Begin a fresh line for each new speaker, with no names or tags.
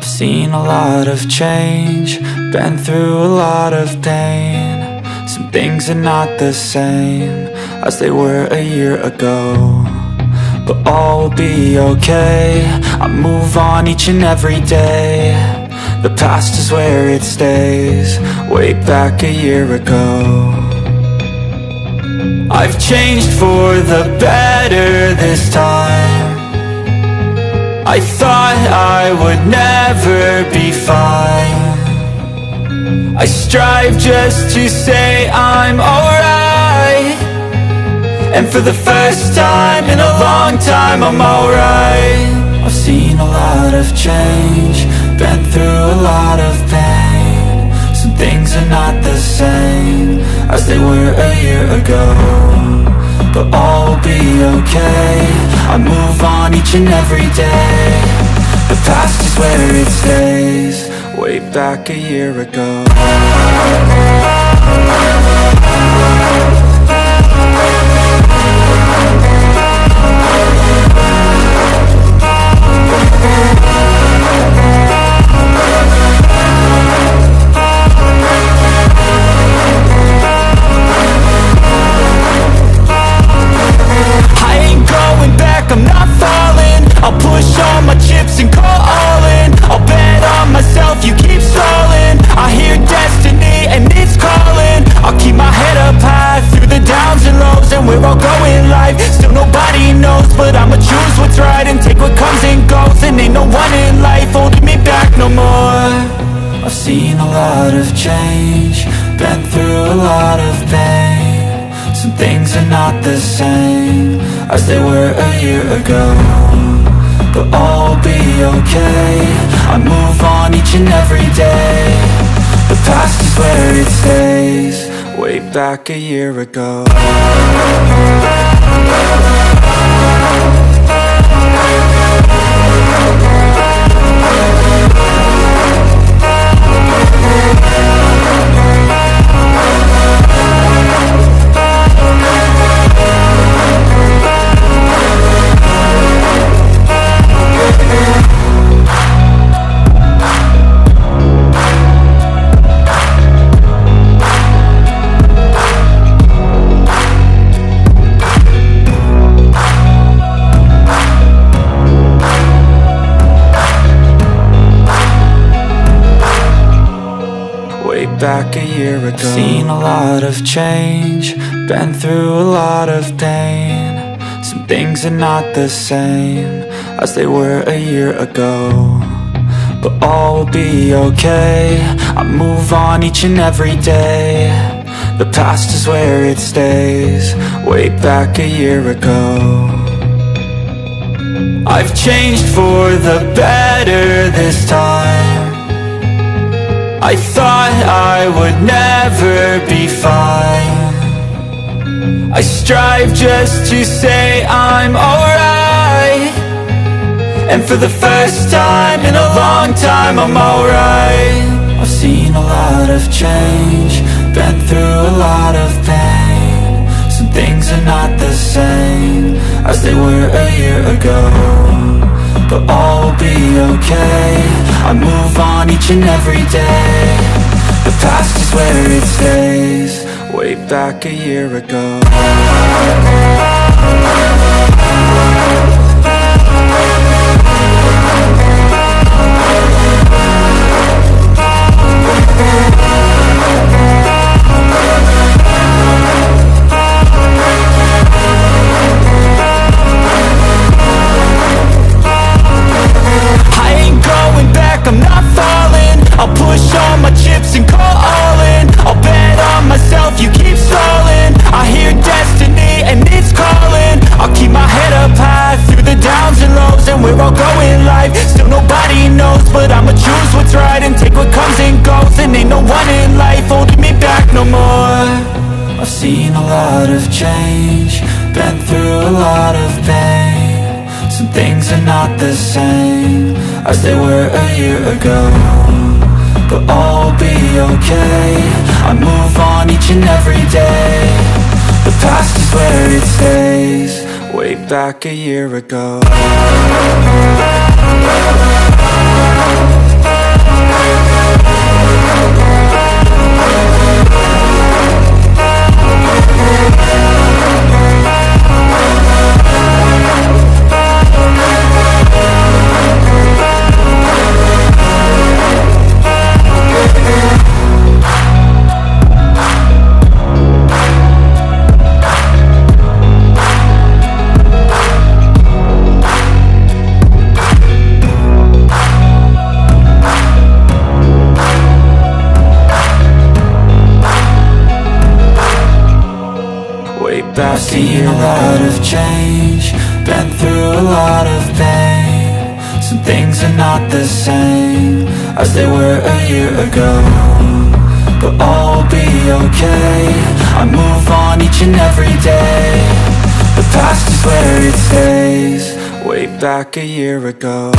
I've seen a lot of change, been through a lot of pain. Some things are not the same as they were a year ago, but all will be okay. I move on each and every day. The past is where it stays, way back a year ago. I've changed for the better this time. I thought I would never be fine. I strive just to say I'm alright, and for the first time in a long time I'm alright. I've seen a lot of change, been through a lot of pain. Some things are not the same as they were a year ago, but all will be okay. I move on each and every day. The past is where it stays, way back a year ago. I'm not falling, I'll push all my chips and go all in. I'll bet on myself, you keep stalling. I hear destiny and it's calling. I'll keep my head up high through the downs and lows, and we're all going live. Still nobody knows, but I'ma choose what's right and take what comes and goes. And ain't no one in life holding me back no more. I've seen a lot of change, been through a lot of pain. Some things are not the same as they were a year ago, but all will be okay. I move on each and every day. The past is where it stays, way back a year ago. Back a year ago. Seen a lot of change, been through a lot of pain. Some things are not the same as they were a year ago, but all will be okay. I move on each and every day. The past is where it stays, way back a year ago. I've changed for the better this time. I thought I would never be fine. I strive just to say I'm alright, and for the first time in a long time I'm alright. I've seen a lot of change, been through a lot of pain. Some things are not the same as they were a year ago, but all will be okay. I move on each and every day. The past is where it stays, way back a year ago. I'm not falling, I'll push all my chips and go all in. I'll bet on myself, you keep stalling. I hear destiny and it's calling. I'll keep my head up high through the downs and lows, and we're all going live. Still nobody knows, but I'ma choose what's right and take what comes and goes. And ain't no one in life holding me back no more. I've seen a lot of change, been through a lot of pain. Some things are not the same as they were a year ago, but all will be okay. I move on each and every day. The past is where it stays, way back a year ago. seen a lot of change, been through a lot of pain. Some things are not the same as they were a year ago, but all will be okay. I move on each and every day. The past is where it stays, way back a year ago.